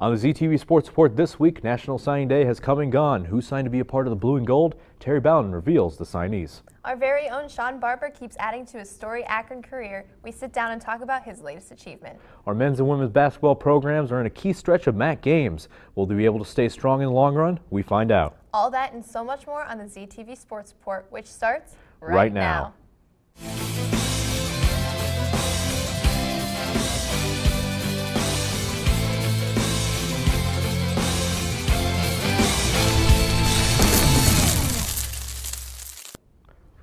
On the ZTV Sports Report this week, National Signing Day has come and gone. Who signed to be a part of the blue and gold? Terry Bowden reveals the signees. Our very own Shawn Barber keeps adding to his storied Akron career. We sit down and talk about his latest achievement. Our men's and women's basketball programs are in a key stretch of MAC games. Will they be able to stay strong in the long run? We find out. All that and so much more on the ZTV Sports Report, which starts right now.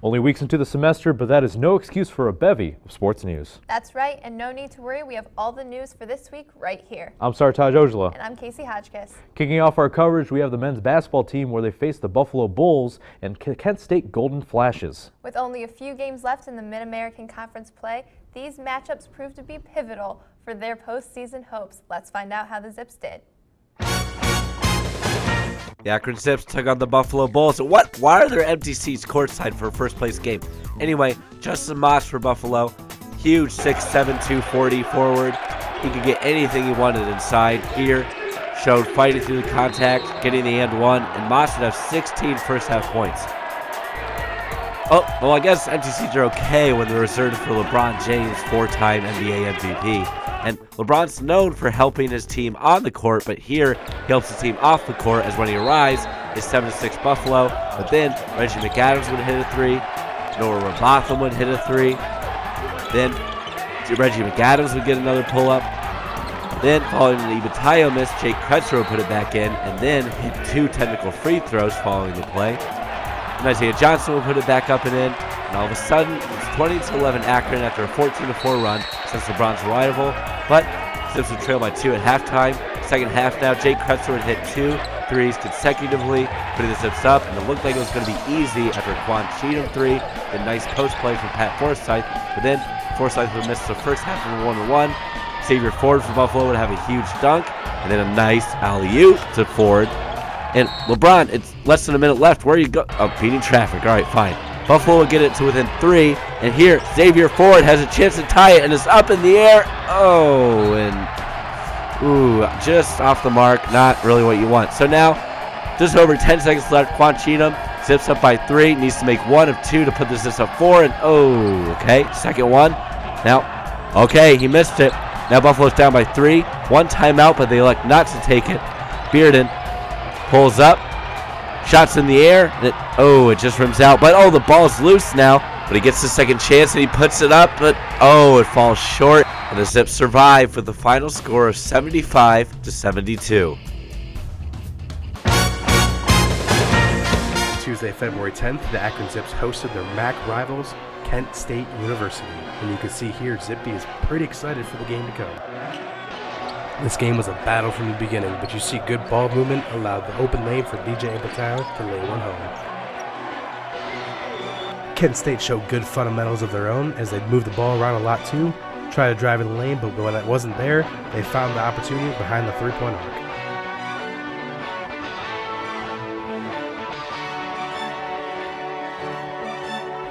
Only weeks into the semester, but that is no excuse for a bevy of sports news. That's right, and no need to worry. We have all the news for this week right here. I'm Sartaj Ojala. And I'm Casey Hodgkiss. Kicking off our coverage, we have the men's basketball team where they face the Buffalo Bulls and Kent State Golden Flashes. With only a few games left in the Mid-American Conference play, these matchups proved to be pivotal for their postseason hopes. Let's find out how the Zips did. The Akron Zips took on the Buffalo Bulls. Why are there empty seats courtside for a first place game? Anyway, Justin Moss for Buffalo. Huge 6'7", 240 forward. He could get anything he wanted inside here. Showed fighting through the contact, getting the and one, and Moss would have 16 first half points. Oh, well, I guess empty seats are okay when they're reserved for LeBron James, 4-time NBA MVP. And LeBron's known for helping his team on the court, but here he helps the team off the court as when he arrives, it's 7-6 Buffalo. But then Reggie McAdams would hit a three, Noah Robotham would hit a three, then Reggie McAdams would get another pull-up. Then, following the Ibatayo miss, Jake Kretzer would put it back in, and then hit 2 technical free throws following the play. And Isaiah Johnson would put it back up and in, and all of a sudden, it's 20-11 Akron after a 14-4 run since LeBron's arrival, but Zips would trail by 2 at halftime. Second half now, Jake Kretzer would hit 2 threes consecutively, putting the Zips up, and it looked like it was going to be easy after a Quan Cheatham three, the nice post play from Pat Forsythe, but then Forsythe would miss the first half of the 1-1. Xavier Ford from Buffalo would have a huge dunk, and then a nice alley-oop to Ford. And LeBron, it's less than a minute left. Where are you go? Oh, beating traffic. All right, fine. Buffalo will get it to within 3, and here Xavier Ford has a chance to tie it, and it's up in the air. Oh, and ooh, just off the mark. Not really what you want. So now, just over 10 seconds left. Quan Cheatham Zips up by 3. Needs to make 1 of 2 to put the Zips up 4. And oh, okay, second one. Now, okay, he missed it. Now Buffalo's down by 3. 1 timeout, but they elect not to take it. Bearden pulls up. Shots in the air. It just rims out. But, oh, the ball's loose now. But he gets the second chance, and he puts it up. But, oh, it falls short. And the Zips survive with the final score of 75-72. Tuesday, February 10th, the Akron Zips hosted their MAC rivals, Kent State University. And you can see here, Zippy is pretty excited for the game to come. This game was a battle from the beginning, but you see good ball movement allowed the open lane for DJ Ibatayo to lay one home. Kent State showed good fundamentals of their own as they moved the ball around a lot too, tried to drive in the lane, but when it wasn't there, they found the opportunity behind the three-point arc.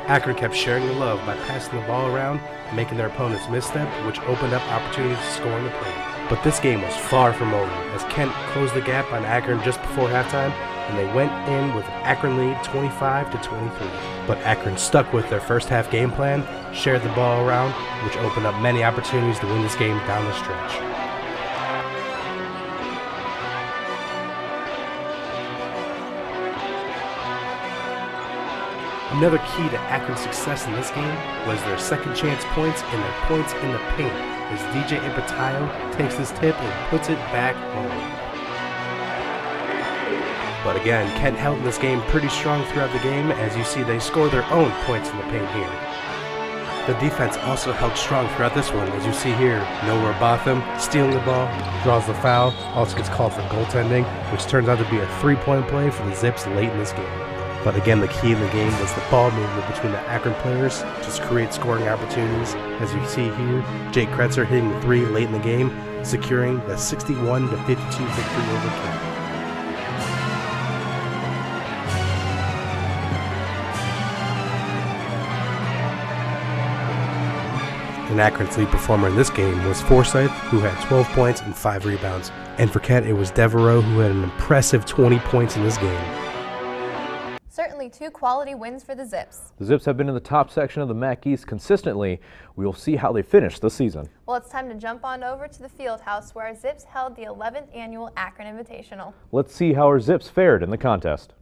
Akron kept sharing the love by passing the ball around, making their opponents misstep, which opened up opportunities to score in the paint. But this game was far from over, as Kent closed the gap on Akron just before halftime, and they went in with an Akron lead 25-23. But Akron stuck with their first half game plan, shared the ball around, which opened up many opportunities to win this game down the stretch. Another key to Akron's success in this game was their second chance points and their points in the paint, as DJ Ibatayo takes this tip and puts it back home. But again, Kent held in this game pretty strong throughout the game, as you see they score their own points in the paint here. The defense also held strong throughout this one, as you see here, Noah Robotham stealing the ball, draws the foul, also gets called for goaltending, which turns out to be a 3-point play for the Zips late in this game. But again, the key in the game was the ball movement between the Akron players, just create scoring opportunities. As you see here, Jake Kretzer hitting the 3 late in the game, securing the 61-52 victory over Kent. And And Akron's lead performer in this game was Forsyth, who had 12 points and 5 rebounds. And for Kent, it was Devereaux, who had an impressive 20 points in this game. Certainly 2 quality wins for the Zips. The Zips have been in the top section of the MAC East consistently. We will see how they finish this season. Well, it's time to jump on over to the field house where our Zips held the 11th annual Akron Invitational. Let's see how our Zips fared in the contest.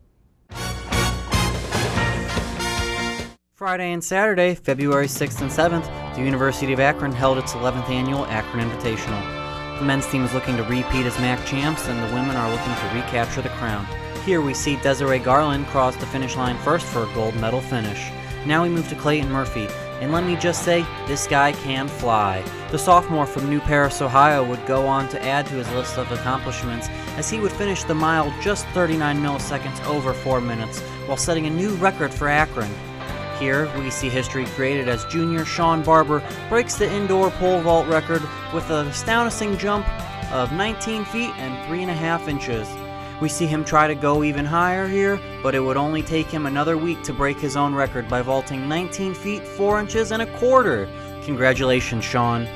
Friday and Saturday, February 6th and 7th, the University of Akron held its 11th annual Akron Invitational. The men's team is looking to repeat as MAC champs, and the women are looking to recapture the crown. Here we see Desiree Garland cross the finish line first for a gold medal finish. Now we move to Clayton Murphy, and let me just say, this guy can fly. The sophomore from New Paris, Ohio would go on to add to his list of accomplishments as he would finish the mile just 39 milliseconds over 4 minutes, while setting a new record for Akron. Here we see history created as junior Shawn Barber breaks the indoor pole vault record with an astonishing jump of 19 feet and 3.5 inches. We see him try to go even higher here, but it would only take him another week to break his own record by vaulting 19 feet 4 inches and a quarter. Congratulations, Shawn.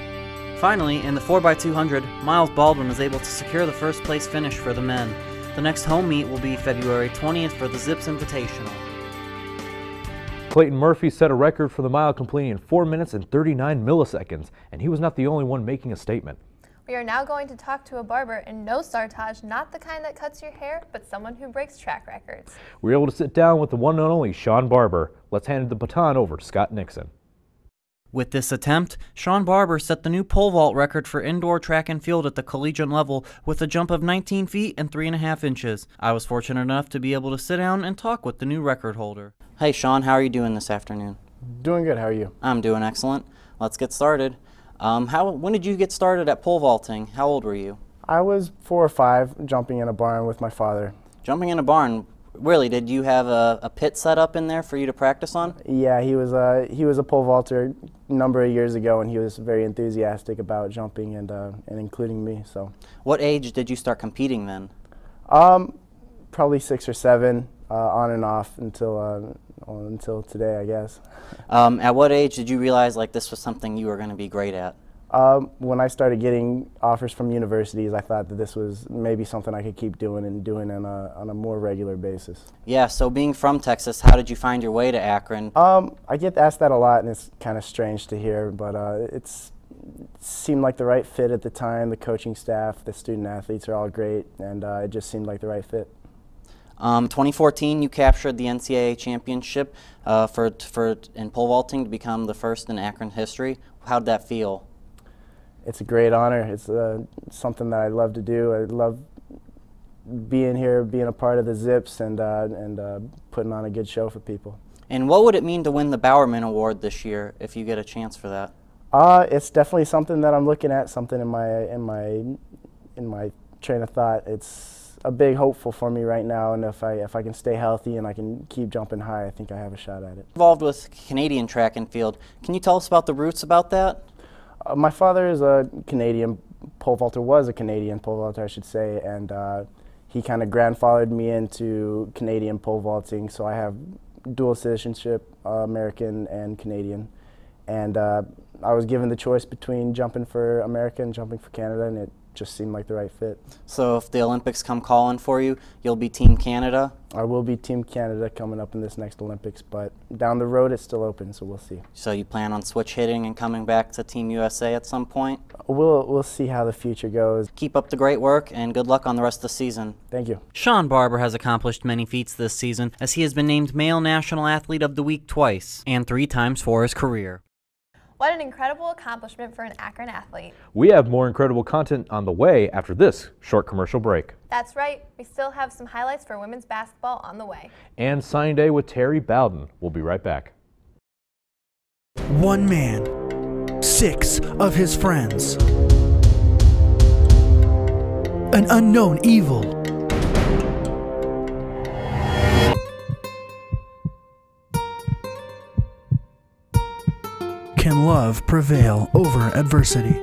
Finally, in the 4x200, Miles Baldwin was able to secure the first place finish for the men. The next home meet will be February 20th for the Zips Invitational. Clayton Murphy set a record for the mile, completing in 4 minutes and 39 milliseconds, and he was not the only one making a statement. We are now going to talk to a barber, and no Sartaj, not the kind that cuts your hair, but someone who breaks track records. We were able to sit down with the one and only Shawn Barber. Let's hand the baton over to Scott Nixon. With this attempt, Shawn Barber set the new pole vault record for indoor track and field at the collegiate level with a jump of 19 feet and 3.5 inches. I was fortunate enough to be able to sit down and talk with the new record holder. Hey Shawn, how are you doing this afternoon? Doing good, how are you? I'm doing excellent. Let's get started. When did you get started at pole vaulting? How old were you? I was 4 or 5, jumping in a barn with my father. Jumping in a barn? Really, did you have a pit set up in there for you to practice on? Yeah, he was a pole vaulter a number of years ago, and he was very enthusiastic about jumping and including me. So. What age did you start competing then? Probably 6 or 7, on and off until today, I guess. At what age did you realize like this was something you were going to be great at? When I started getting offers from universities, I thought that this was maybe something I could keep doing on a more regular basis. Yeah, so being from Texas, how did you find your way to Akron? I get asked that a lot, and it's kind of strange to hear, but it seemed like the right fit at the time. The coaching staff, the student athletes are all great, and it just seemed like the right fit. 2014, you captured the NCAA championship in pole vaulting to become the first in Akron history. How did that feel? It's a great honor. It's something that I love to do. I love being here, being a part of the Zips, and putting on a good show for people. And what would it mean to win the Bowerman Award this year if you get a chance for that? It's definitely something that I'm looking at. Something in my train of thought. It's a big hopeful for me right now, and if I can stay healthy and I can keep jumping high, I think I have a shot at it. Involved with Canadian track and field. Can you tell us about the roots about that? My father is a Canadian pole vaulter, was a Canadian pole vaulter, I should say, and he kind of grandfathered me into Canadian pole vaulting, so I have dual citizenship, American and Canadian. And I was given the choice between jumping for America and jumping for Canada, and it just seemed like the right fit. So if the Olympics come calling for you, you'll be Team Canada? I will be Team Canada coming up in this next Olympics, but down the road it's still open, so we'll see. So you plan on switch hitting and coming back to Team USA at some point? We'll see how the future goes. Keep up the great work and good luck on the rest of the season. Thank you. Shawn Barber has accomplished many feats this season, as he has been named Male National Athlete of the Week twice, and 3 times for his career. What an incredible accomplishment for an Akron athlete. We have more incredible content on the way after this short commercial break. That's right. We still have some highlights for women's basketball on the way. And signing day with Terry Bowden. We'll be right back. One man, 6 of his friends. An unknown evil. Can love prevail over adversity?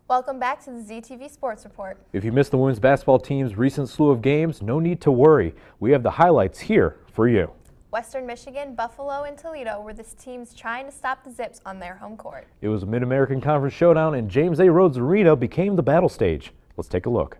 Welcome back to the ZTV Sports Report. If you missed the women's basketball team's recent slew of games, no need to worry. We have the highlights here for you. Western Michigan, Buffalo, and Toledo were this teams trying to stop the Zips on their home court. It was a Mid-American Conference showdown, and James A. Rhodes Arena became the battle stage. Let's take a look.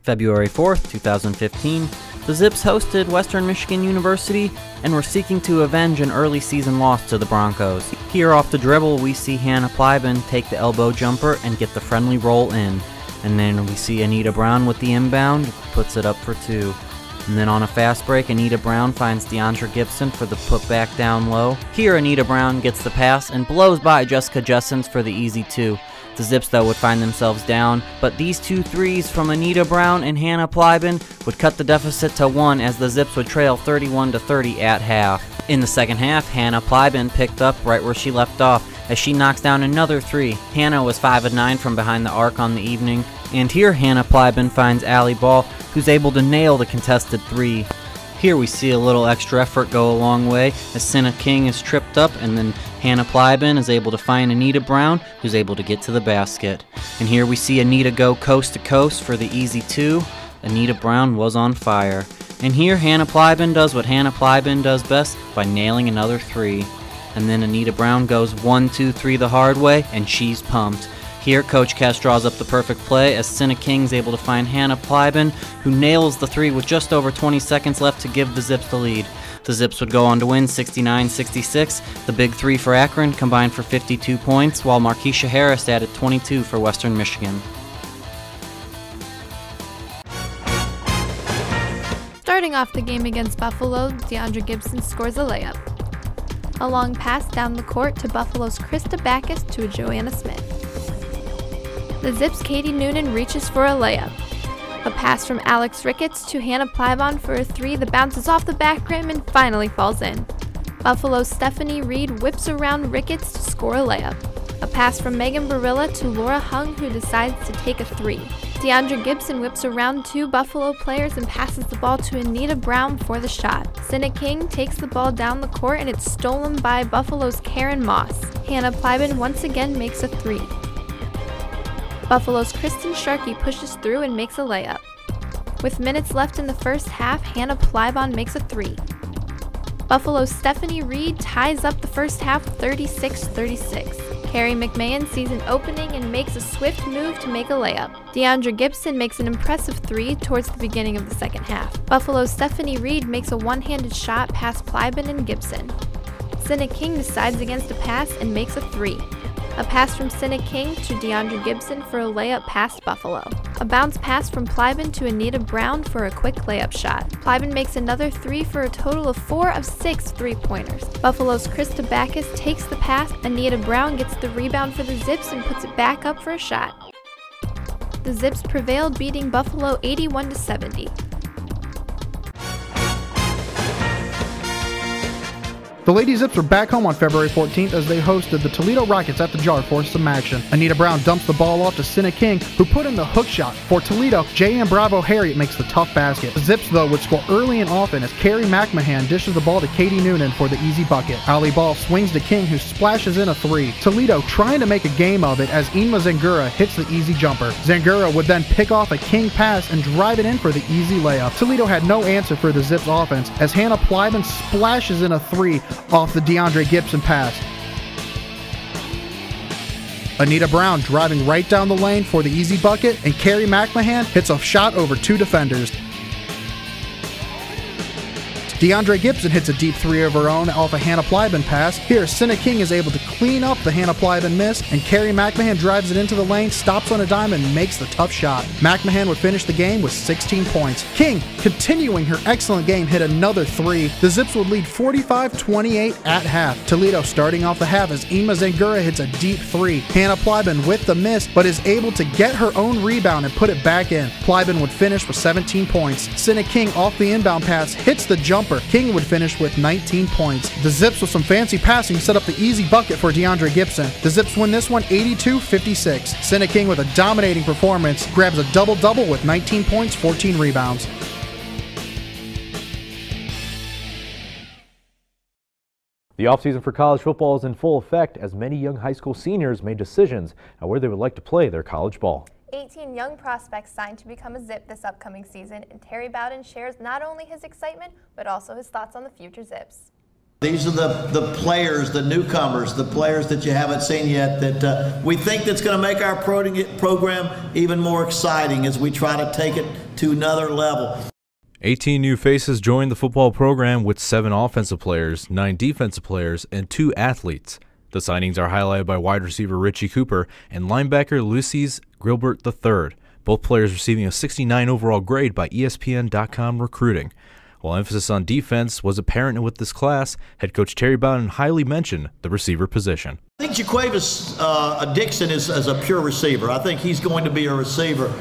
February 4th, 2015, the Zips hosted Western Michigan University and were seeking to avenge an early season loss to the Broncos. Here off the dribble, we see Hannah Plyben take the elbow jumper and get the friendly roll in. And then we see Anita Brown with the inbound, puts it up for two. And then on a fast break, Anita Brown finds DeAndre Gibson for the putback down low. Here Anita Brown gets the pass and blows by Jessica Jessens for the easy two. The Zips, though, would find themselves down, but these two threes from Anita Brown and Hannah Plyben would cut the deficit to 1 as the Zips would trail 31-30 at half. In the second half, Hannah Plyben picked up right where she left off as she knocks down another three. Hannah was 5 of 9 from behind the arc on the evening, and here Hannah Plyben finds Allie Ball, who's able to nail the contested three. Here we see a little extra effort go a long way as Senna King is tripped up, and then Hannah Plyben is able to find Anita Brown, who's able to get to the basket. And here we see Anita go coast to coast for the easy two. Anita Brown was on fire. And here Hannah Plyben does what Hannah Plyben does best by nailing another three. And then Anita Brown goes 1-2-3 the hard way, and she's pumped. Here, Coach Cass draws up the perfect play as Senna King's able to find Hannah Plyben, who nails the three with just over 20 seconds left to give the Zips the lead. The Zips would go on to win 69-66. The big three for Akron combined for 52 points, while Markeisha Harris added 22 for Western Michigan. Starting off the game against Buffalo, DeAndre Gibson scores a layup. A long pass down the court to Buffalo's Krista Backus to Joanna Smith. The Zips' Katie Noonan reaches for a layup. A pass from Alex Ricketts to Hannah Plyben for a three that bounces off the back rim and finally falls in. Buffalo's Stephanie Reed whips around Ricketts to score a layup. A pass from Megan Barilla to Laura Hung, who decides to take a three. DeAndre Gibson whips around two Buffalo players and passes the ball to Anita Brown for the shot. Senna King takes the ball down the court and it's stolen by Buffalo's Karen Moss. Hannah Plyben once again makes a three. Buffalo's Kristen Sharkey pushes through and makes a layup. With minutes left in the first half, Hannah Plyben makes a three. Buffalo's Stephanie Reed ties up the first half 36-36. Carrie McMahon sees an opening and makes a swift move to make a layup. DeAndre Gibson makes an impressive three towards the beginning of the second half. Buffalo's Stephanie Reed makes a one-handed shot past Plyben and Gibson. Senna King decides against a pass and makes a three. A pass from Senna King to DeAndre Gibson for a layup past Buffalo. A bounce pass from Plyben to Anita Brown for a quick layup shot. Plyben makes another three for a total of 4 of 6 three-pointers. Buffalo's Krista Backus takes the pass, Anita Brown gets the rebound for the Zips and puts it back up for a shot. The Zips prevailed, beating Buffalo 81-70. The Lady Zips are back home on February 14th as they hosted the Toledo Rockets at the Jar for some action. Anita Brown dumps the ball off to Senna King, who put in the hook shot. For Toledo, J.M. Bravo Harriet makes the tough basket. The Zips, though, would score early and often as Carrie McMahon dishes the ball to Katie Noonan for the easy bucket. Allie Ball swings to King, who splashes in a three. Toledo trying to make a game of it as Inma Zangura hits the easy jumper. Zangura would then pick off a King pass and drive it in for the easy layup. Toledo had no answer for the Zips offense as Hannah Plyben splashes in a three off the DeAndre Gibson pass. Anita Brown driving right down the lane for the easy bucket, and Carrie McMahon hits a shot over two defenders. DeAndre Gibson hits a deep three of her own off a Hannah Plyben pass. Here, Senna King is able to clean up the Hannah Plyben miss, and Carrie McMahon drives it into the lane, stops on a dime, and makes the tough shot. McMahon would finish the game with 16 points. King, continuing her excellent game, hit another three. The Zips would lead 45-28 at half. Toledo starting off the half as Inma Zangura hits a deep three. Hannah Plyben with the miss, but is able to get her own rebound and put it back in. Plyben would finish with 17 points. Senna King off the inbound pass hits the jumper. King would finish with 19 points. The Zips with some fancy passing set up the easy bucket for DeAndre Gibson. The Zips win this one 82-56. Senna King with a dominating performance grabs a double-double with 19 points, 14 rebounds. The The offseason for college football is in full effect as many young high school seniors made decisions on where they would like to play their college ball. 18 young prospects signed to become a Zip this upcoming season, and Terry Bowden shares not only his excitement, but also his thoughts on the future Zips. These are the players, the newcomers, the players that you haven't seen yet that we think that's going to make our program even more exciting as we try to take it to another level. 18 new faces joined the football program with 7 offensive players, 9 defensive players, and 2 athletes. The signings are highlighted by wide receiver Richie Cooper and linebacker Ulysses Gilbert III, both players receiving a 69 overall grade by ESPN.com Recruiting. While emphasis on defense was apparent with this class, head coach Terry Bowden highly mentioned the receiver position. I think Jaquavis Dixon is as a pure receiver. I think he's going to be a receiver.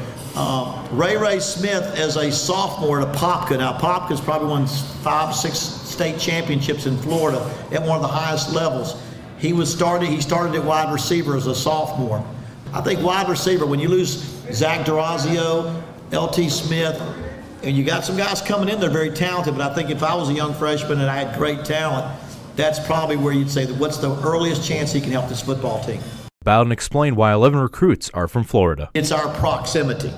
Ray Smith as a sophomore at Apopka. Now, Apopka's probably won 5, 6 state championships in Florida at one of the highest levels. He started at wide receiver as a sophomore. I think wide receiver, when you lose Zach Durazio, LT Smith, and you got some guys coming in, they're very talented, but I think if I was a young freshman and I had great talent, that's probably where you'd say that what's the earliest chance he can help this football team. Bowden explained why 11 recruits are from Florida. It's our proximity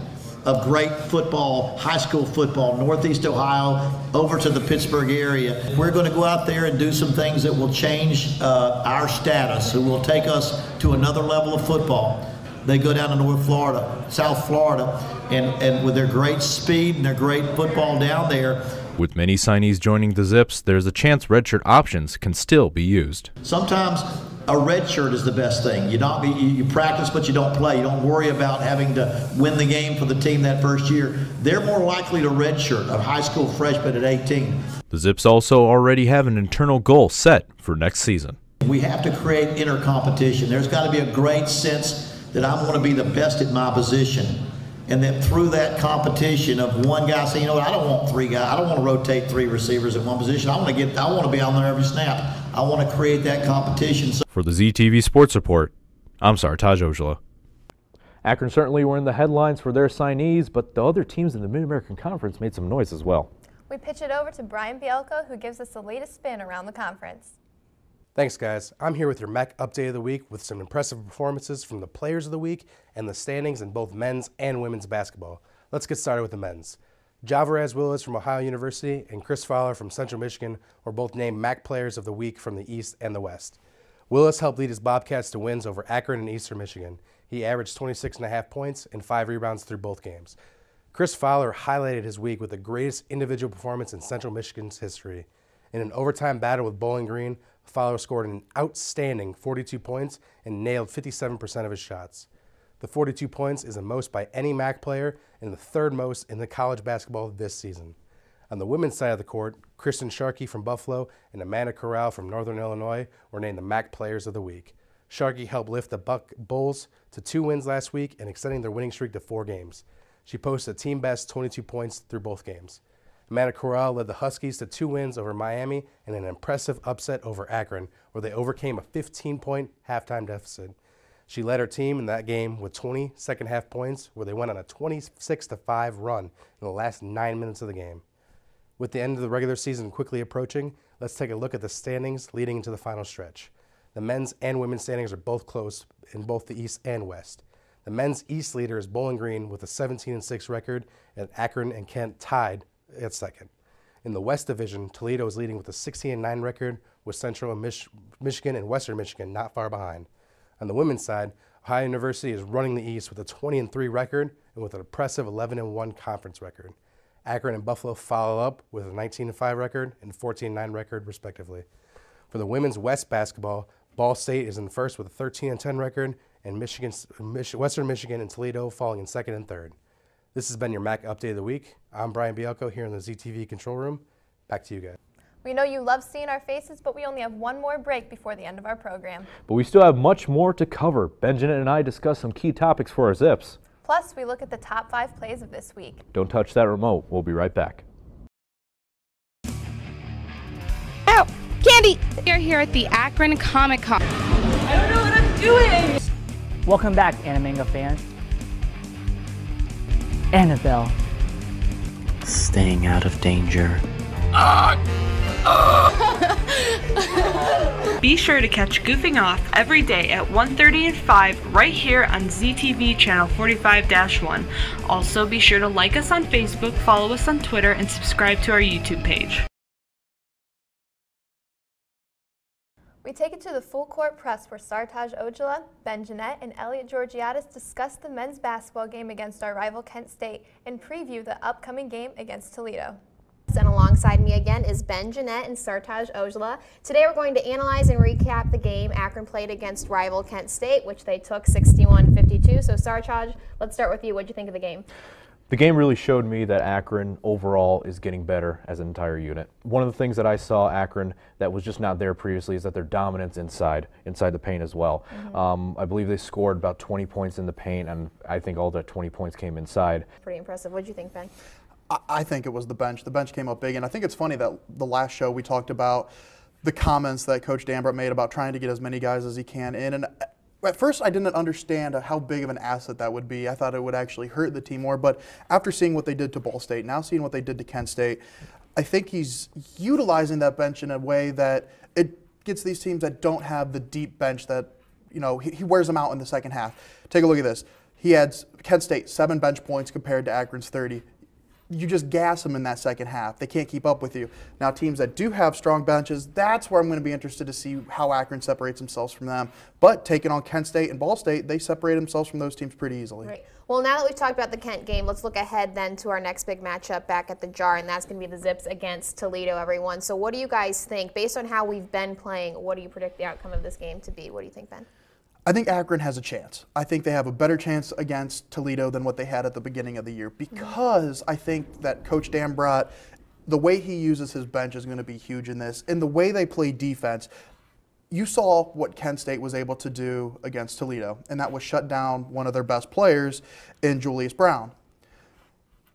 of great football, high school football, Northeast Ohio, over to the Pittsburgh area. We're going to go out there and do some things that will change our status, who will take us to another level of football. They go down to North Florida, South Florida, and with their great speed and their great football down there. With many signees joining the Zips, there's a chance redshirt options can still be used. Sometimes a red shirt is the best thing. You practice, but you don't play. You don't worry about having to win the game for the team that first year. They're more likely to redshirt a high school freshman at 18. The Zips also already have an internal goal set for next season. We have to create inner competition. There's got to be a great sense that I want to be the best at my position. And then through that competition of one guy saying, you know what, I don't want 3 guys. I don't want to rotate 3 receivers at one position. I want to be on there every snap. I want to create that competition. For the ZTV Sports Report, I'm Sartaj Ojala. Akron certainly were in the headlines for their signees, but the other teams in the Mid-American Conference made some noise as well. We pitch it over to Brian Bielko, who gives us the latest spin around the conference. Thanks, guys. I'm here with your MAC Update of the Week with some impressive performances from the Players of the Week and the standings in both men's and women's basketball. Let's get started with the men's. Javarez Willis from Ohio University and Chris Fowler from Central Michigan were both named MAC Players of the Week from the East and the West. Willis helped lead his Bobcats to wins over Akron and Eastern Michigan. He averaged 26.5 points and 5 rebounds through both games. Chris Fowler highlighted his week with the greatest individual performance in Central Michigan's history. In an overtime battle with Bowling Green, Fowler scored an outstanding 42 points and nailed 57% of his shots. The 42 points is the most by any MAC player and the 3rd most in the college basketball this season. On the women's side of the court, Kristen Sharkey from Buffalo and Amanda Corral from Northern Illinois were named the MAC Players of the Week. Sharkey helped lift the Buck Bulls to 2 wins last week and extending their winning streak to 4 games. She posted a team-best 22 points through both games. Amanda Corral led the Huskies to 2 wins over Miami and an impressive upset over Akron, where they overcame a 15-point halftime deficit. She led her team in that game with 20 second-half points, where they went on a 26-5 run in the last 9 minutes of the game. With the end of the regular season quickly approaching, let's take a look at the standings leading into the final stretch. The men's and women's standings are both close in both the East and West. The men's East leader is Bowling Green with a 17-6 record, and Akron and Kent tied at second. In the West Division, Toledo is leading with a 16-9 record, with Central and Michigan and Western Michigan not far behind. On the women's side, Ohio University is running the East with a 20-3 record and with an impressive 11-1 conference record. Akron and Buffalo follow up with a 19-5 record and 14-9 record, respectively. For the women's West basketball, Ball State is in first with a 13-10 record, and Western Michigan and Toledo falling in second and third. This has been your MAC Update of the Week. I'm Brian Bielko here in the ZTV control room. Back to you guys. We know you love seeing our faces, but we only have one more break before the end of our program. But we still have much more to cover. Benjamin and I discuss some key topics for our Zips. Plus, we look at the top 5 plays of this week. Don't touch that remote. We'll be right back. Ow! Candy! We're here at the Akron Comic Con. I don't know what I'm doing! Welcome back, Animanga fans. Annabelle. Staying out of danger. Be sure to catch Goofing Off every day at 1:30 and 5 right here on ZTV channel 45-1. Also, be sure to like us on Facebook, follow us on Twitter, and subscribe to our YouTube page. We take it to the full court press where Sartaj Ojala, Ben Jeanette, and Elliot Georgiadis discuss the men's basketball game against our rival Kent State and preview the upcoming game against Toledo. And alongside me again is Ben Jeanette and Sartaj Ojala. Today we're going to analyze and recap the game Akron played against rival Kent State, which they took 61-52. So Sartaj, let's start with you. What did you think of the game? The game really showed me that Akron overall is getting better as an entire unit. One of the things that I saw Akron that was just not there previously is that their dominance inside the paint as well. I believe they scored about 20 points in the paint, and I think all that 20 points came inside. Pretty impressive. What did you think, Ben? I think it was the bench. The bench came up big, and I think it's funny that the last show we talked about the comments that Coach Dambrot made about trying to get as many guys as he can in. And at first, I didn't understand how big of an asset that would be. I thought it would actually hurt the team more. But after seeing what they did to Ball State, now seeing what they did to Kent State, I think he's utilizing that bench in a way that it gets these teams that don't have the deep bench that, you know, he wears them out in the second half. Take a look at this. He had Kent State 7 bench points compared to Akron's 30. You just gas them in that second half. They can't keep up with you. Now, teams that do have strong benches, that's where I'm going to be interested to see how Akron separates themselves from them. But taking on Kent State and Ball State, they separate themselves from those teams pretty easily. Right. Well, now that we've talked about the Kent game, let's look ahead then to our next big matchup back at the Jar, and that's going to be the Zips against Toledo, everyone. So what do you guys think? Based on how we've been playing, what do you predict the outcome of this game to be? What do you think, Ben? I think Akron has a chance. I think they have a better chance against Toledo than what they had at the beginning of the year because I think that Coach Dambrot, the way he uses his bench is going to be huge in this. And the way they play defense, you saw what Kent State was able to do against Toledo, and that was shut down one of their best players in Julius Brown.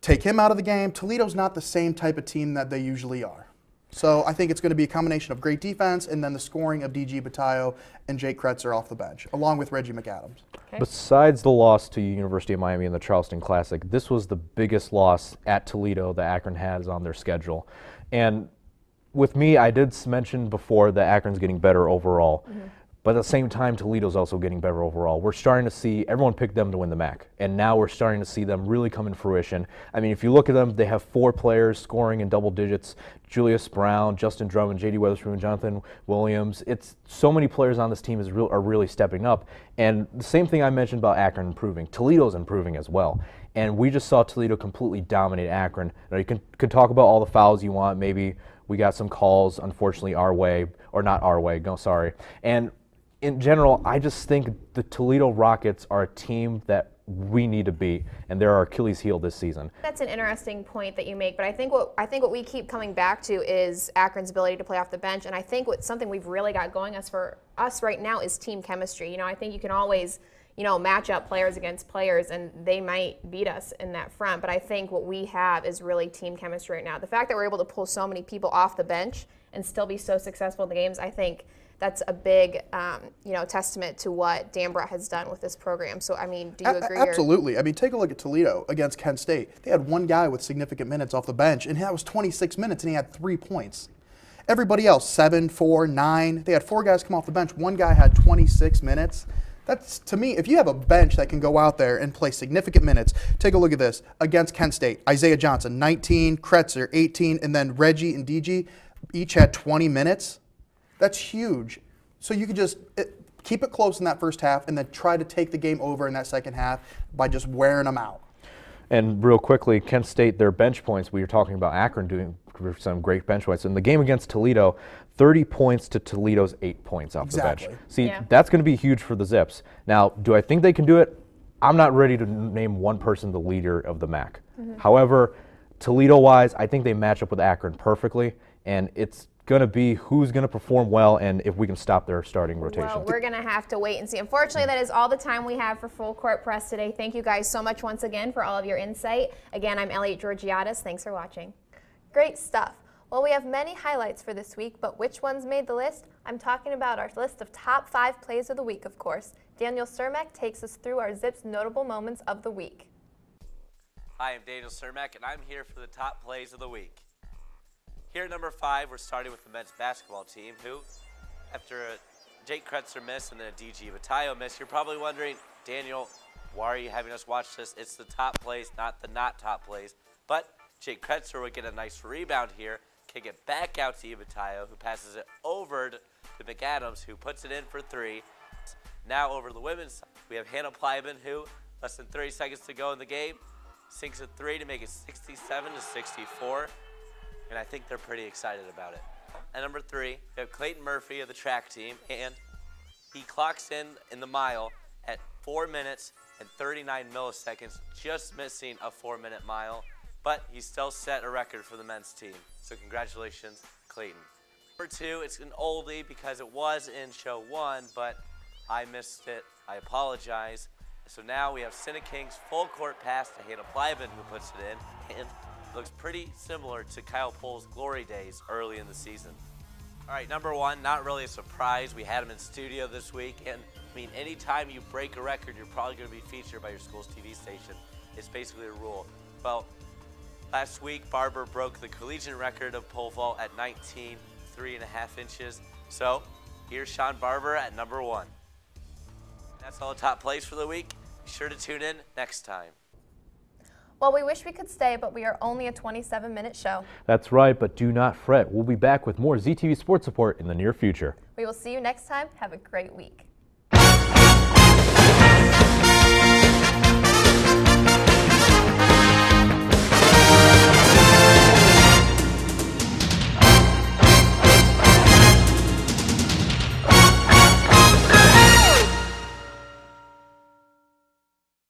Take him out of the game. Toledo's not the same type of team that they usually are. So I think it's going to be a combination of great defense and then the scoring of DG Batayo and Jake Kretzer off the bench, along with Reggie McAdams. Okay. Besides the loss to University of Miami in the Charleston Classic, this was the biggest loss at Toledo that Akron has on their schedule. And with me, I did mention before that Akron's getting better overall. But at the same time, Toledo's also getting better overall. We're starting to see everyone pick them to win the MAC, and now we're starting to see them really come in fruition. I mean, if you look at them, they have 4 players scoring in double digits: Julius Brown, Justin Drummond, J.D. Weatherspoon, Jonathan Williams. It's so many players on this team are really stepping up. And the same thing I mentioned about Akron improving, Toledo's improving as well. And we just saw Toledo completely dominate Akron. Now, you can talk about all the fouls you want. Maybe we got some calls, unfortunately, our way, or not our way. No, sorry. And in general, I just think the Toledo Rockets are a team that we need to beat, and they're our Achilles heel this season. That's an interesting point that you make, but I think what we keep coming back to is Akron's ability to play off the bench, and I think something we've really got going for us right now is team chemistry. You know, I think you can always, you know, match up players against players, and they might beat us in that front, but I think what we have is really team chemistry right now. The fact that we're able to pull so many people off the bench and still be so successful in the games, I think that's a big, you know, testament to what Dambrot has done with this program. So, I mean, do you agree? Absolutely. I mean, take a look at Toledo against Kent State. They had one guy with significant minutes off the bench, and that was 26 minutes, and he had 3 points. Everybody else, 7, 4, 9. They had 4 guys come off the bench. One guy had 26 minutes. That's, to me, if you have a bench that can go out there and play significant minutes, take a look at this. Against Kent State, Isaiah Johnson, 19, Kretzer, 18, and then Reggie and DG each had 20 minutes. That's huge. So you could just keep it close in that first half and then try to take the game over in that second half by just wearing them out. And real quickly, Kent State, their bench points, we were talking about Akron doing some great bench points. In the game against Toledo, 30 points to Toledo's 8 points off the bench. See, that's going to be huge for the Zips. Now, do I think they can do it? I'm not ready to name one person the leader of the MAC. However, Toledo-wise, I think they match up with Akron perfectly, and it's going to be who's going to perform well and if we can stop their starting rotation. Well, we're going to have to wait and see. Unfortunately, that is all the time we have for Full Court Press today. Thank you guys so much once again for all of your insight. Again, I'm Elliot Georgiadis. Thanks for watching. Great stuff. Well, we have many highlights for this week, but which ones made the list? I'm talking about our list of top 5 plays of the week, of course. Daniel Cermak takes us through our Zips notable moments of the week. Hi, I'm Daniel Cermak, and I'm here for the top plays of the week. Here at number 5, we're starting with the men's basketball team, who, after a Jake Kretzer miss and then a DG Vitayo miss, you're probably wondering, Daniel, why are you having us watch this? It's the top plays, not the not top plays. But Jake Kretzer would get a nice rebound here, kick it back out to Vitayo, who passes it over to McAdams, who puts it in for 3. Now over the women's side, we have Hannah Plyben, who, less than 30 seconds to go in the game, sinks a 3 to make it 67-64. And I think they're pretty excited about it. At number 3, we have Clayton Murphy of the track team, and he clocks in the mile at 4 minutes and 39 milliseconds, just missing a 4-minute mile, but he still set a record for the men's team. So congratulations, Clayton. Number 2, it's an oldie because it was in show 1, but I missed it. I apologize. So now we have Cinna King's full court pass to Hannah Plyben, who puts it in, and looks pretty similar to Kyle Pohl's glory days early in the season. All right, number 1, not really a surprise. We had him in studio this week, and I mean, anytime you break a record, you're probably going to be featured by your school's TV station. It's basically a rule. Well, last week, Barber broke the collegiate record of pole vault at 19, 3.5 inches. So here's Shawn Barber at number 1. That's all the top plays for the week. Be sure to tune in next time. Well, we wish we could stay, but we are only a 27-minute show. That's right, but do not fret. We'll be back with more ZTV Sports Support in the near future. We will see you next time. Have a great week.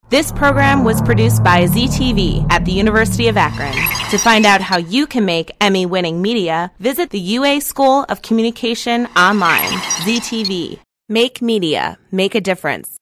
This program was produced by ZTV at the University of Akron. To find out how you can make Emmy-winning media, visit the UA School of Communication online. ZTV. Make media. Make a difference.